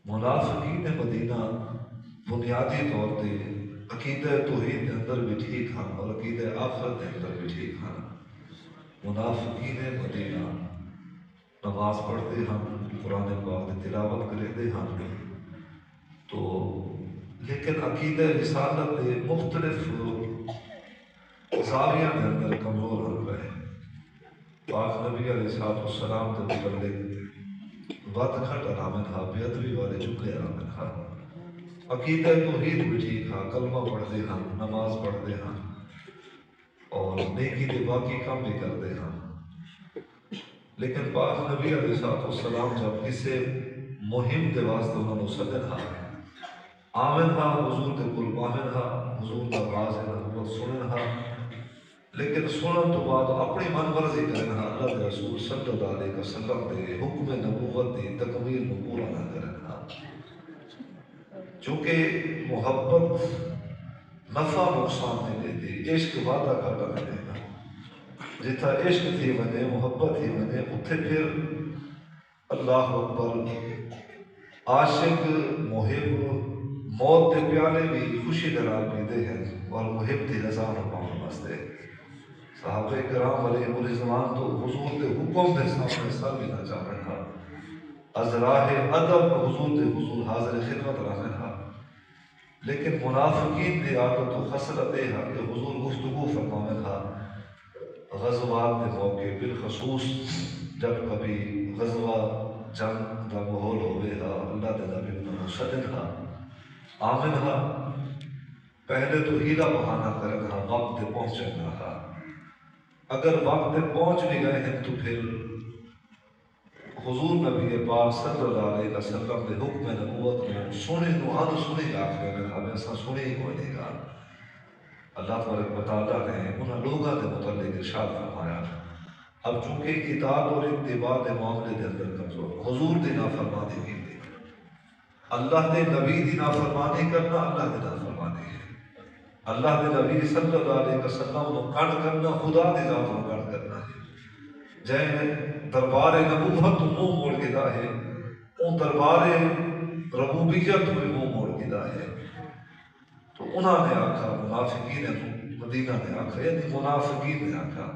منافقین مدینہ بنیادی طور پہ عقیدہ توحید کے اندر بھی ٹھیک ہیں اور عقیدہ آخرت کے اندر بھی ٹھیک ہیں۔ منافقین مدینہ نماز پڑھتے ہیں، قرآن پاک کی تلاوت کرتے ہیں، تو لیکن عقیدہ رسالت کے مختلف زاویہ کے اندر کمزور ہو گئے۔ پاک نبی علیہ السلام کے متعلق بد گھٹ آرامن تھا، بے ادبی والے جملے آرامن تھا۔ عقیدہ توحید بھی ٹھیک ہے، کلمہ پڑھتے ہیں، نماز پڑھتے ہیں اور نیکی کے باقی کام بھی کرتے ہیں، لیکن پاک نبی علیہ السلام جب کسی مہم کے واسطے انہوں نے سدن ہا آمن ہا، حضور کے قرب آمن ہا، حضور کا باز نبوت سنن ہا، لیکن سنن تو بعد اپنی من مرضی کرنا، اللہ کے رسول صلی اللہ علیہ وسلم کے حکم نبوت کی تکمیل کو پورا نہ کرنا۔ چونکہ محبت نفع نقصان نہیں دیتی، عشق وعدہ گھاٹا نہیں دینا۔ جتھا عشق تھی ونے، محبت تھی ونے، اتھے پھر اللہ اکبر عاشق محب موت کے پیالے بھی خوشی درال پیتے ہیں اور محب کی رضا نہ پاؤں واسطے۔ صحابہ کرام علیہ الرضوان تو حضور کے حکم کے سامنے سر بھی نہ چاہنے تھا، از راہ ادب حضور کے حضور حاضر خدمت رہنے تھا، لیکن منافقین کی عادت و خصلت ہے کہ حضور گفتگو فرمانے تھا غزوات کے موقع، بالخصوص جب کبھی غزوہ جنگ کا ماحول ہوئے گا، اللہ کے نبی انہوں سدن تھا آمن تھا، پہلے تو ہیلا بہانہ کرنا، وقت پہ پہنچنا تھا۔ اگر وقت پہ پہنچ بھی گئے ہیں تو پھر حضور نبی پاک صلی اللہ علیہ وسلم کے حکم نبوت میں سنے نو ان سنے گا، ہمیں ایسا سنے ہی کوئی نہیں گا۔ اللہ تبارک و تعالیٰ نے انہاں لوگوں کے متعلق ارشاد فرمایا، اب چونکہ اطاعت اور اتباع کے معاملے کے اندر کمزور، حضور دی نافرمانی کی تھی، اللہ کے نبی دی نافرمانی کرنا اللہ کی نافرمانی ہے۔ اللہ کے نبی صلی اللہ علیہ وسلم کو کن کرنا خدا کی ذات کو کن کرنا ہے۔ جائے دربار نبوت تو منہ موڑ کے دا ہے، ان دربار ربوبیت تو منہ موڑ کے دا ہے۔ تو انہوں نے آکھا، منافقین مدینہ نے آکھا، یعنی منافقین نے آکھا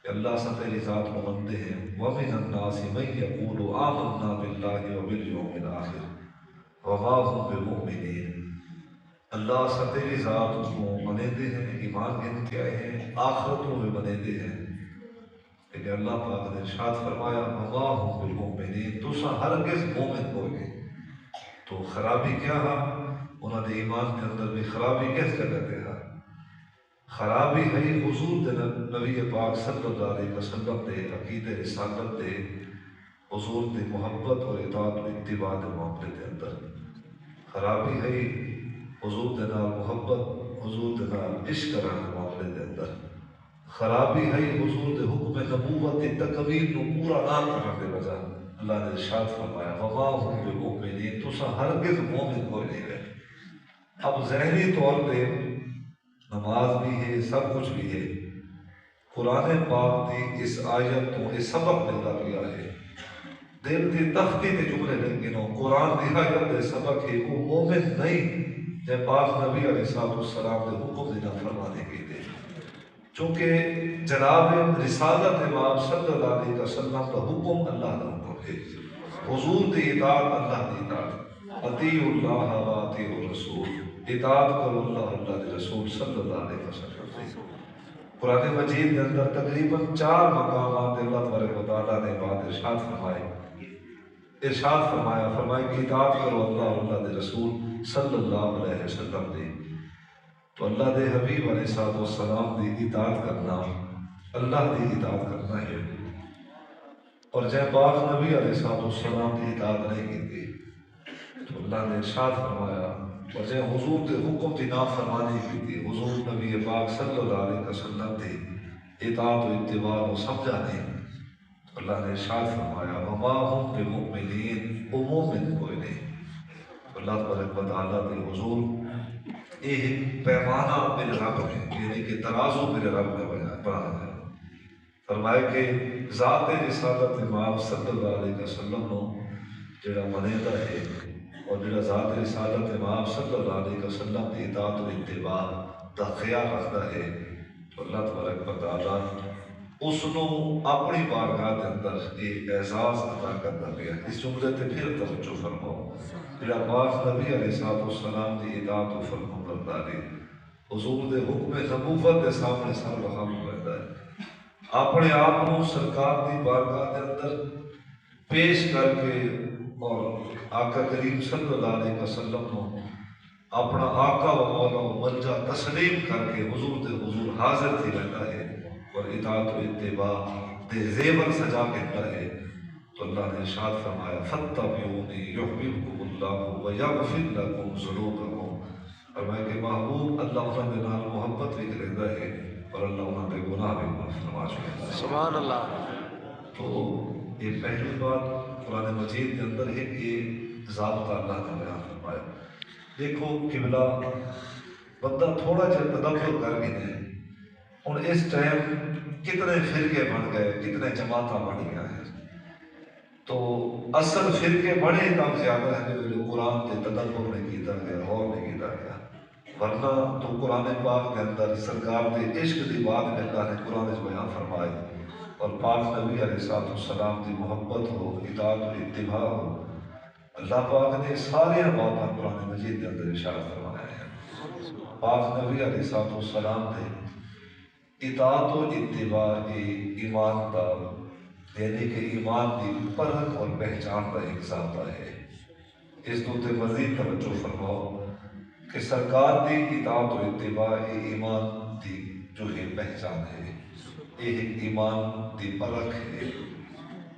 کہ اللہ سے تیری ذات کو منتے ہیں، وَمِنَ النَّاسِ مَن يَقُولُ آمَنَّا بِاللَّهِ وَبِالْيَوْمِ الْآخِرِ وَمَا هُمْ بِمُؤْمِنِينَ۔ اللہ سے تیری ذات کو مانتے ہیں، ایمان گن کے آئے ہیں، آخرتوں میں مانتے ہیں، لیکن اللہ پاک نے ارشاد فرمایا وَمَا هُمْ بِالْمُؤْمِنِينَ، تُسا ہرگز مومن ہوئے۔ تو خرابی کیا ہے؟ انہوں نے ایمان کے اندر بھی خرابی کس جگہ پہ ہے؟ خرابی ہے حضور دے نبی پاک صلی اللہ علیہ وسلم دے عقیدہ رسالت دے حضور دی محبت اور اطاعت و اتباع دے معاملے دے اندر خرابی ہے، حضور دے نال محبت، حضور دے نال عشق کرنے کے معاملے دے اندر خرابی ہے، حضور دے حکم نبوت دی تکمیل کو پورا نہ کرنے کے بجائے اللہ نے ارشاد فرمایا وَمَا هُمْ بِمُؤْمِنِينَ، تُسا ہرگز مومن کوئی نہیں رہے۔ اب ظاہری طور پہ نماز بھی ہے، سب کچھ بھی ہے، قرآن پاک دی اس آیت تو یہ سبق ملتا گیا ہے، دل کی تختی کے جملے لگے نو قرآن دی آیت دے سبق ہے، وہ مومن نہیں جب پاک نبی علیہ السلام دے حکم دینا فرمانے کی دے، چونکہ جناب رسالت امام صلی اللہ علیہ وسلم کا حکم اللہ کا حکم ہے، حضور دی اطاعت اللہ دی اطاعت، اطیعوا اللہ و اطیعوا الرسول، اطاعت کرو اللہ کے رسول صلی اللہ علیہ وسلم۔ قرآن مجید کے اندر تقریباً 4 مقامات اللہ تبارک و تعالیٰ نے بات ارشاد فرمایا کہ اطاعت کرو اللہ کے رسول صلی اللہ علیہ وسلم دی۔ تو اللہ دے حبیب علیہ السلام دی اطاعت کرنا اللہ دی اطاعت کرنا ہے، اور جب پاک نبی علیہ السلام دی اطاعت نہیں کی تو اللہ نے ارشاد فرمایا، اور جب حضور کے حکم کی نافرمانی کی تھی، حضور نبی پاک صلی اللہ علیہ وسلم کی اطاعت و اتباع کو سمجھا نہیں، تو اللہ نے ارشاد فرمایا وَمَا هُمْ بِمُؤْمِنِينَ، وہ مومن کوئی نہیں۔ اللہ تبارک و تعالیٰ کے حضور یہ پیمانہ میرے رب ہے، یعنی کہ ترازو میرے رب نے بنایا ہے، فرمائے کہ ذات رسالت امام صلی اللہ علیہ وسلم نو جڑا منیدا ہے اور جڑا ذات رسالت امام صلی اللہ علیہ وسلم کی اطاعت و اتباع دا خیال رکھتا ہے تو اللہ تبارک و تعالی اس نو اپنی بارگاہ کے اندر ایک اعزاز عطا کرتا گیا۔ اس جملے تے پھر توجہ فرماؤ، جڑا پاک نبی علیہ السلام کی اطاعت و فرما برداری حضور دے حکم نبوت کے سامنے سر بخم کرتا ہے، اپنے آپ کو سرکار کی بارگاہ کے اندر پیش کر کے اور آقا کریم صلی اللہ علیہ وسلم کو اپنا آقا و مولا و ملجا تسلیم کر کے حضور دے حضور حاضر تھی رہتا ہے اور اطاعت و اتباع دے زیور سجا کے ہے تو اللہ نے ارشاد فرمایا فاتبعونی یحببکم اللہ ویغفر لکم ذنوبکم، فرمایا کہ محبوب اللہ انہوں نے نال محبت بھی کرتا ہے اور اللہ انہوں نے گناہ بھی معاف فرما چکا ہے۔ سبحان اللہ۔ تو یہ پہلی بات قرآن مجید کے اندر ہے کہ ضابطہ اللہ نے بیان فرمایا۔ دیکھو قبلہ بندہ تھوڑا جہا تدبر کر کے دیں ہوں اس ٹائم کتنے فرقے بن گئے، کتنے جماعتیں بن گیا ہے، تو اصل فرقے بڑے کم زیادہ ہیں جو قرآن کے تدبر نہیں کیتا گیا اور نہیں کیتا گیا، ورنہ تو قرآن پاک کے اندر سرکار کے عشق کی بات میں اللہ نے قرآن بیان فرمائی اور پاک نبی علیہ السلام کی محبت ہو، اطاعت و اتباع ہو، اللہ پاک نے سارے باتاں قرآن مجید کے اندر ارشاد فرمایا ہے۔ پاک نبی علیہ السلام نے اطاعت و اتباع ایمان کا یعنی کہ ایمان کی پرکھ اور پہچان کا ایک ضابطہ ہے۔ اس تو تے مزید توجہ فرماؤ کہ سرکار کی اطاعت و اتباع ایمان کی جو ہے پہچان ہے، ایک ایمان کی پرکھ ہے،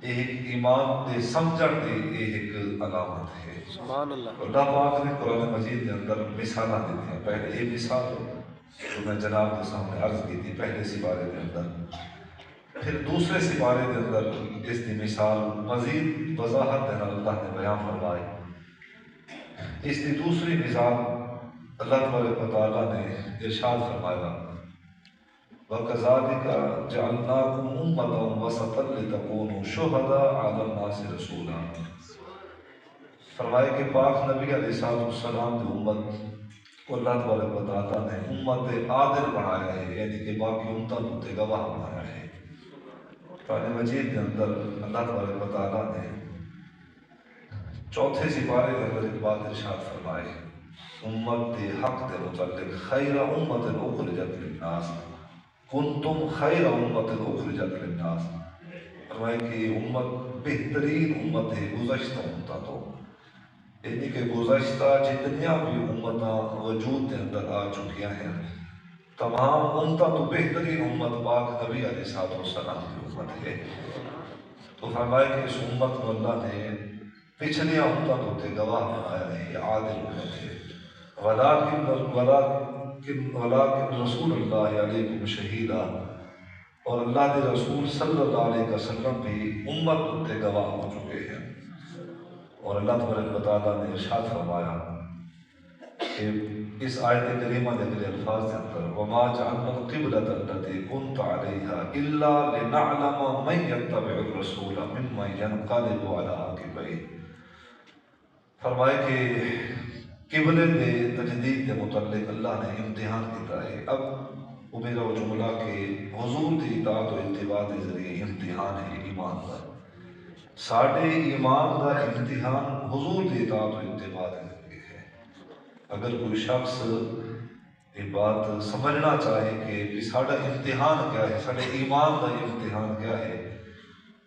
ایک ایمان دے سمجھن دی ایک علامت ہے۔ سبحان اللہ۔ اللہ پاک نے قرآن مجید کے اندر مثالیں دیتی ہیں۔ پہلے یہ مثال جو میں جناب کے سامنے عرض کی تھی پہلے سپارے کے اندر، پھر دوسرے سپارے کے اندر اس کی مثال مزید وضاحت دینا اللہ نے بیان فرمائی۔ اس کی دوسری مثال اللہ تبارک و تعالیٰ نے ارشاد فرمایا وَكَذَلِكَ جَعَلْنَاكُمْ أُمَّةً وَسَطًا لِتَكُونُوا شُهَدَاءَ عَلَى النَّاسِ رَسُولًا، فرمائے کہ پاک نبی علیہ السلام کی امت کو اللہ تبارک و تعالیٰ نے امت عادل بنایا ہے، یعنی کہ باقی امتوں تے گواہ بنایا ہے۔ قرآن مجید کے اندر اللہ تبارک و تعالیٰ نے چوتھے سپارے کے اندر ایک بات ارشاد فرمائے امت کے حق کے متعلق خیر امت اخرجت للناس کنتم خیر امت اخرجت للناس، فرمائے کہ یہ امت بہترین امت ہے گزشتہ امتوں تو، یعنی کہ گزشتہ جتنیاں بھی امتاں وجود کے اندر آ چکیاں ہیں تمام امتوں تو بہترین امت پاک نبی علیہ السلام کی امت ہے۔ تو فرمائے کہ اس امت کو اللہ نے پچھلیاں امتوں تے گواہ بنایا ہے، عادل امت ہے۔ ولیکن رسول اللہ علیکم شہیدہ، اور اللہ کے رسول صلی اللہ علیہ وسلم بھی امت تے گواہ ہو چکے ہیں۔ اور اللہ تبارک و تعالیٰ نے ارشاد فرمایا کہ اس آیت کریمہ کے اگلے الفاظ کے اندر وَمَا جَعَلْنَا الْقِبْلَةَ الَّتِي كُنْتَ عَلَيْهَا إِلَّا لِنَعْلَمَ مَن يَتَّبِعُ الرَّسُولَ مِمَّن يَنْقَلِبُ عَلَىٰ عَقِبَيْهِ، فرمائے کہ قبلے کے تجدید کے متعلق اللہ نے امتحان کیتا ہے۔ اب وہ میرا وہ جملہ کہ حضور کی اطاعت و اتباع کے ذریعے امتحان ہے ایمان کا، ساڑھے ایمان کا امتحان حضور کی اطاعت و اتباع کے ذریعے ہے۔ اگر کوئی شخص یہ بات سمجھنا چاہے کہ ساڑھا امتحان کیا ہے، ساڑھے ایمان کا امتحان کیا ہے،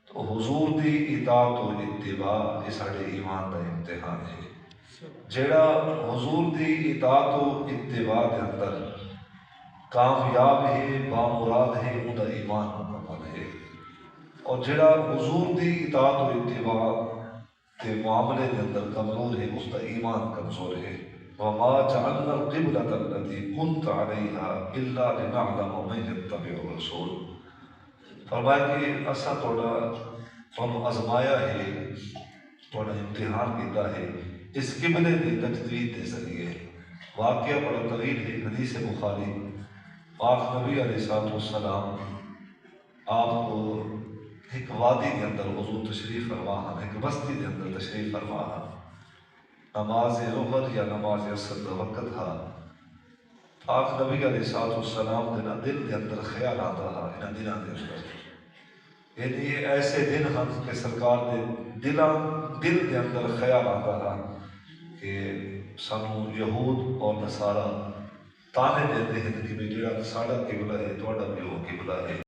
تو حضور کی اطاعت و اتباع یہ ساڑھے ایمان کا امتحان ہے۔ جیڑا حضور کی اطاعت و اتباع کے اندر کامیاب ہے، بامراد ہے، ان کا ایمان مکمل ہے، اور جڑا حضور کی اطاعت و اتباع کے معاملے کے اندر کمزور ہے اس کا ایمان کمزور ہے۔ وَمَا جَعَلْنَا الْقِبْلَةَ الَّتِي كُنْتَ عَلَيْهَا إِلَّا لِنَعْلَمَ مَن يَتَّبِعُ الرَّسُولَ، فرمایا کہ اسا تھوڑا آزمایا ہے، تھوڑا امتحان کیتا ہے اس قبلے کی تجدید کے ذریعے۔ واقعہ بڑا طویل ہے، حدیث بخاری پاک نبی علیہ السلام آپ کو ایک وادی کے اندر حضور تشریف فرما، ایک بستی کے اندر تشریف فرما، نماز ظہر یا نماز عصر دا وقت تھا، پاک نبی علیہ الصلوۃ والسلام دے دل دے اندر خیال آتا ہے انہاں دناں دے اندر، یعنی یہ ایسے دن ہیں کہ سرکار دے دل دے اندر خیال آتا ہے کہ سانو یہود اور نصارہ تانے دیتے ہیں کہ جڑا ساڈا قبلہ ہے تہاڈا بھی وہ قبلہ ہے۔